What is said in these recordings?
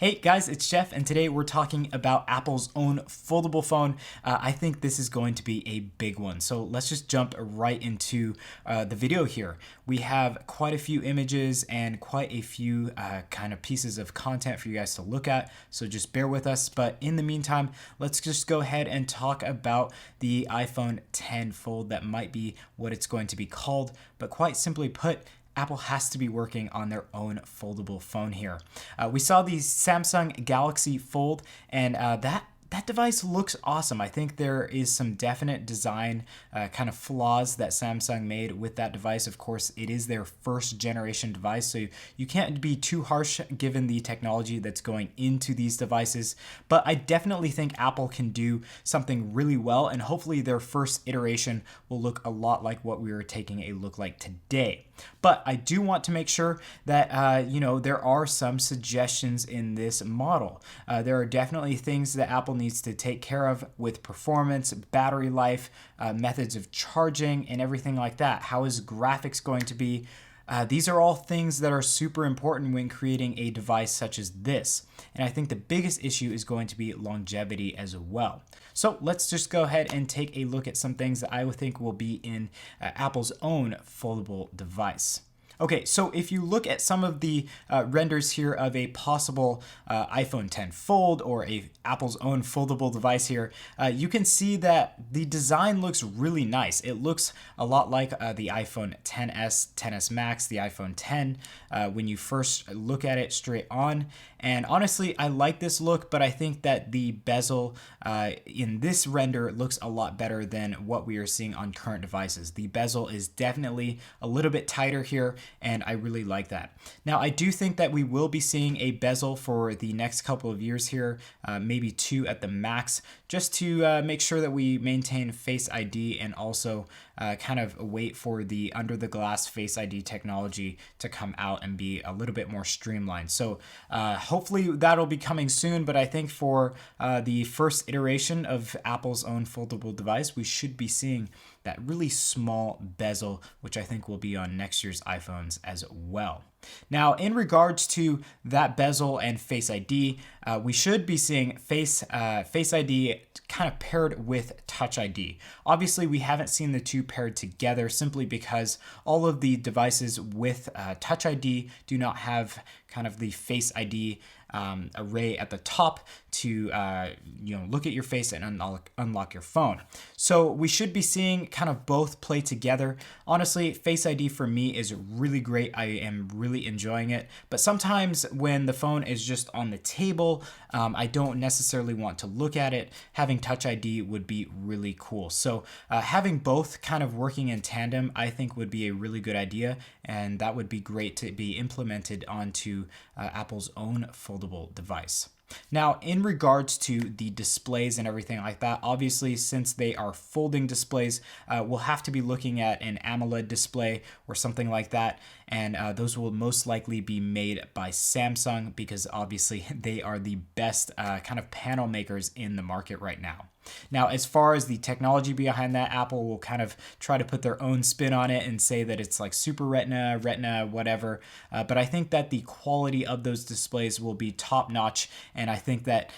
Hey guys, it's Jeff, and today we're talking about Apple's own foldable phone. I think this is going to be a big one. So let's just jump right into the video here. We have quite a few images and quite a few kind of pieces of content for you guys to look at. So just bear with us. But in the meantime, let's just go ahead and talk about the iPhone X Fold. That might be what it's going to be called, but quite simply put, Apple has to be working on their own foldable phone here. We saw the Samsung Galaxy Fold, and that device looks awesome. I think there is some definite design kind of flaws that Samsung made with that device. Of course, it is their first generation device, so you can't be too harsh given the technology that's going into these devices. But I definitely think Apple can do something really well, and hopefully their first iteration will look a lot like what we are taking a look like today. But I do want to make sure that there are some suggestions in this model. There are definitely things that Apple needs to take care of with performance, battery life, methods of charging, and everything like that. How is graphics going to be? These are all things that are super important when creating a device such as this. And I think the biggest issue is going to be longevity as well. So let's just go ahead and take a look at some things that I would think will be in Apple's own foldable device. Okay, so if you look at some of the renders here of a possible iPhone X Fold or Apple's own foldable device here, you can see that the design looks really nice. It looks a lot like the iPhone XS, XS Max, the iPhone X when you first look at it straight on. And honestly, I like this look, but I think that the bezel in this render looks a lot better than what we are seeing on current devices. The bezel is definitely a little bit tighter here, and I really like that. Now, I do think that we will be seeing a bezel for the next couple of years here, maybe 2 at the max, just to make sure that we maintain Face ID and also kind of wait for the under the glass Face ID technology to come out and be a little bit more streamlined. So hopefully that'll be coming soon, but I think for the first iteration of Apple's own foldable device, we should be seeing that really small bezel, which I think will be on next year's iPhones as well. Now, in regards to that bezel and Face ID, we should be seeing Face ID kind of paired with Touch ID. Obviously, we haven't seen the two paired together simply because all of the devices with Touch ID do not have kind of the Face ID array at the top to look at your face and unlock your phone. So we should be seeing kind of both play together. Honestly, Face ID for me is really great. I am really enjoying it. But sometimes when the phone is just on the table, I don't necessarily want to look at it. Having Touch ID would be really cool. So having both kind of working in tandem, I think would be a really good idea. And that would be great to be implemented onto Apple's own foldable device. Now, in regards to the displays and everything like that, obviously, since they are folding displays, we'll have to be looking at an AMOLED display or something like that. And those will most likely be made by Samsung because obviously they are the best kind of panel makers in the market right now. Now, as far as the technology behind that, Apple will kind of try to put their own spin on it and say that it's like Super Retina, whatever. But I think that the quality of those displays will be top notch. And I think that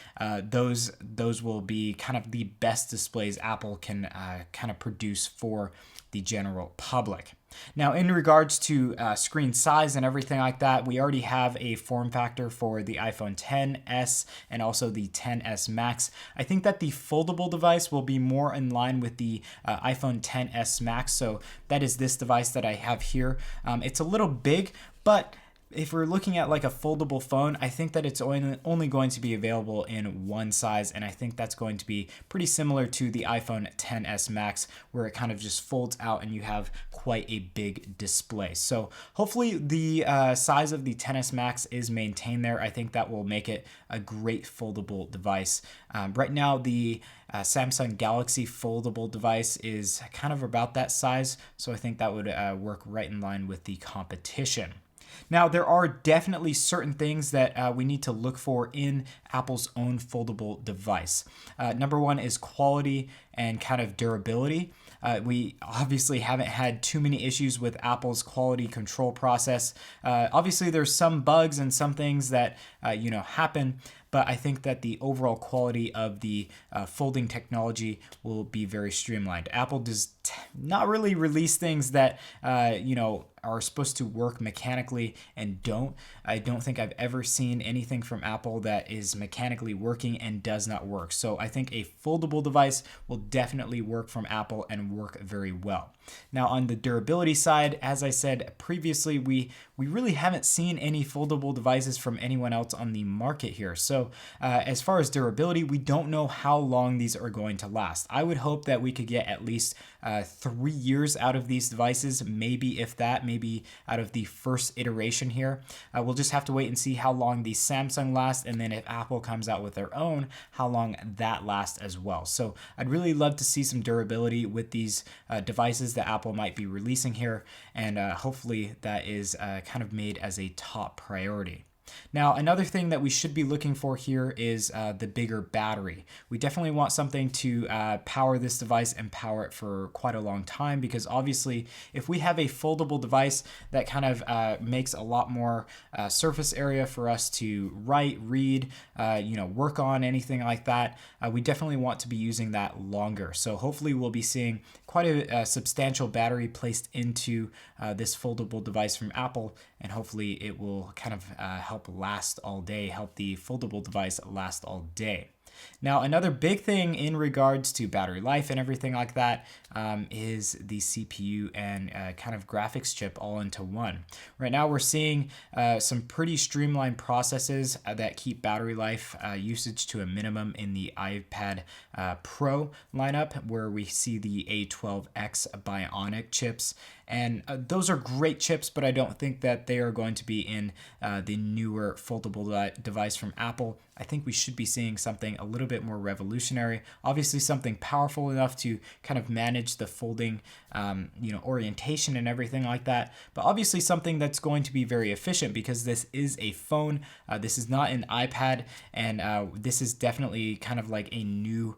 those will be kind of the best displays Apple can kind of produce for the general public. Now, in regards to screen size and everything like that, we already have a form factor for the iPhone XS and also the XS Max. I think that the foldable device will be more in line with the iPhone XS Max. So that is this device that I have here. It's a little big, but if we're looking at like a foldable phone, I think that it's only going to be available in one size, and I think that's going to be pretty similar to the iPhone XS Max, where it kind of just folds out and you have quite a big display. So hopefully the size of the XS Max is maintained there. I think that will make it a great foldable device. Right now, the Samsung Galaxy foldable device is kind of about that size, so I think that would work right in line with the competition. Now, there are definitely certain things that we need to look for in Apple's own foldable device. Number one is quality and kind of durability. We obviously haven't had too many issues with Apple's quality control process. Obviously, there's some bugs and some things that happen, but I think that the overall quality of the folding technology will be very streamlined. Apple does not really release things that are supposed to work mechanically and don't. I don't think I've ever seen anything from Apple that is mechanically working and does not work. So I think a foldable device will definitely work from Apple and work very well. Now on the durability side, as I said previously, we really haven't seen any foldable devices from anyone else on the market here. So as far as durability, we don't know how long these are going to last. I would hope that we could get at least 3 years out of these devices, maybe if that, maybe out of the first iteration here. We'll just have to wait and see how long the Samsung last, and then if Apple comes out with their own, how long that lasts as well. So I'd really love to see some durability with these devices that Apple might be releasing here, and hopefully that is kind of made as a top priority. Now, another thing that we should be looking for here is the bigger battery. We definitely want something to power this device and power it for quite a long time, because obviously if we have a foldable device that kind of makes a lot more surface area for us to write, read, work on, anything like that, we definitely want to be using that longer. So hopefully we'll be seeing quite a substantial battery placed into this foldable device from Apple, and hopefully it will kind of help last all day, help the foldable device last all day. Now, another big thing in regards to battery life and everything like that is the CPU and kind of graphics chip all into one. Right now, we're seeing some pretty streamlined processes that keep battery life usage to a minimum in the iPad Pro lineup, where we see the A12X Bionic chips. And those are great chips, but I don't think that they are going to be in the newer foldable device from Apple. I think we should be seeing something a little bit more revolutionary. Obviously, something powerful enough to kind of manage the folding, orientation and everything like that. But obviously, something that's going to be very efficient, because this is a phone. This is not an iPad, and this is definitely kind of like a new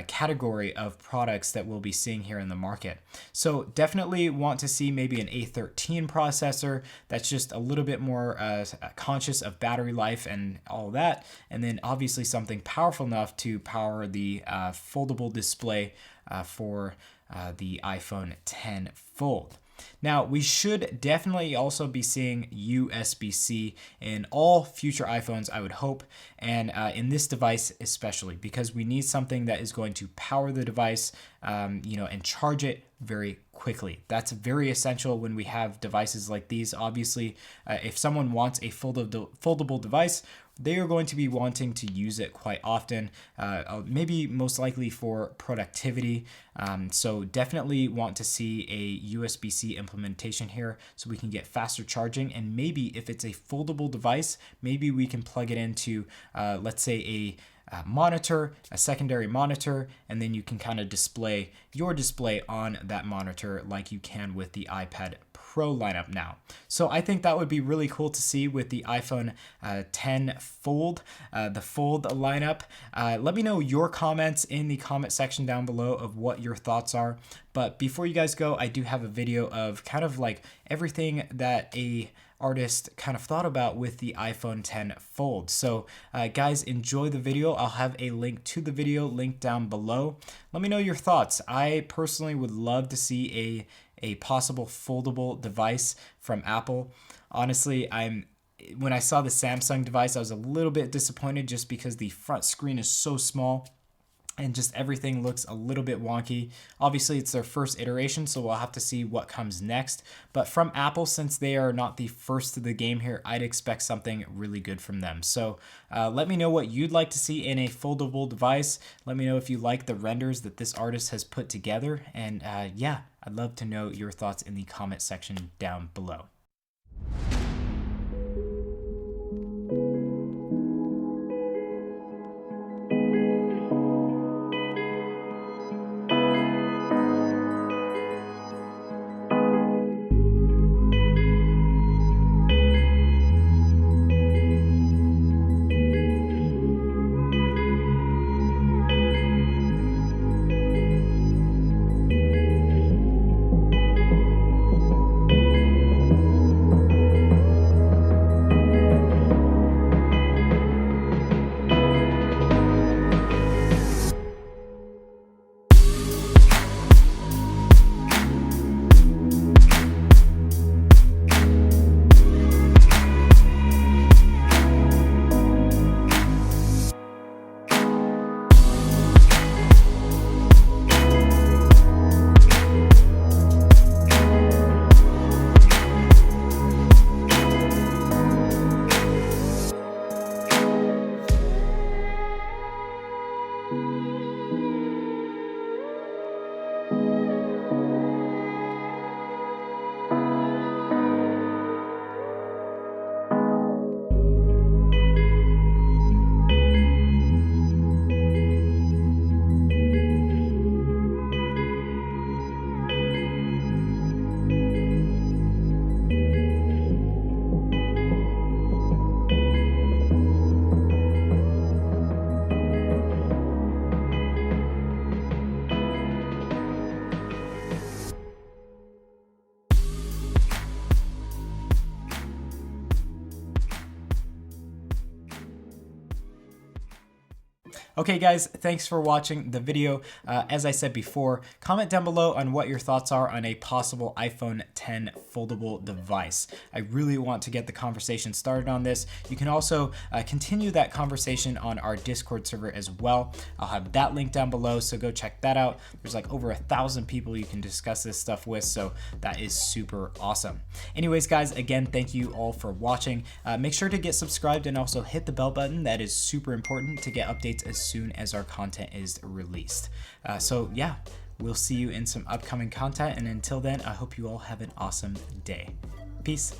category of products that we'll be seeing here in the market. So definitely want to see maybe an A13 processor that's just a little bit more conscious of battery life and all that. And then obviously something powerful enough to power the foldable display for the iPhone X Fold. Now, we should definitely also be seeing USB-C in all future iPhones, I would hope, and in this device especially, because we need something that is going to power the device, and charge it very quickly. That's very essential when we have devices like these. Obviously, if someone wants a foldable device, they are going to be wanting to use it quite often, maybe most likely for productivity. So definitely want to see a USB-C implementation here so we can get faster charging. And maybe if it's a foldable device, maybe we can plug it into, let's say, a monitor, a secondary monitor, and then you can kind of display your display on that monitor like you can with the iPad Pro lineup now. So I think that would be really cool to see with the iPhone X Fold, the Fold lineup. Let me know your comments in the comment section down below of what your thoughts are. But before you guys go, I do have a video of kind of like everything that a artist kind of thought about with the iPhone X Fold. So guys, enjoy the video. I'll have a link to the video linked down below. Let me know your thoughts. I personally would love to see a possible foldable device from Apple. Honestly, when I saw the Samsung device, I was a little bit disappointed just because the front screen is so small and just everything looks a little bit wonky. Obviously, it's their first iteration, so we'll have to see what comes next. But from Apple, since they are not the first to the game here, I'd expect something really good from them. So let me know what you'd like to see in a foldable device. Let me know if you like the renders that this artist has put together. And yeah, I'd love to know your thoughts in the comment section down below. Okay guys, thanks for watching the video. As I said before, comment down below on what your thoughts are on a possible iPhone 10 foldable device. I really want to get the conversation started on this. You can also continue that conversation on our Discord server as well. I'll have that link down below, so go check that out. There's like over 1,000 people you can discuss this stuff with, so that is super awesome. Anyways guys, again, thank you all for watching. Make sure to get subscribed and also hit the bell button. That is super important to get updates as soon as our content is released. So yeah, we'll see you in some upcoming content, and until then, I hope you all have an awesome day. Peace.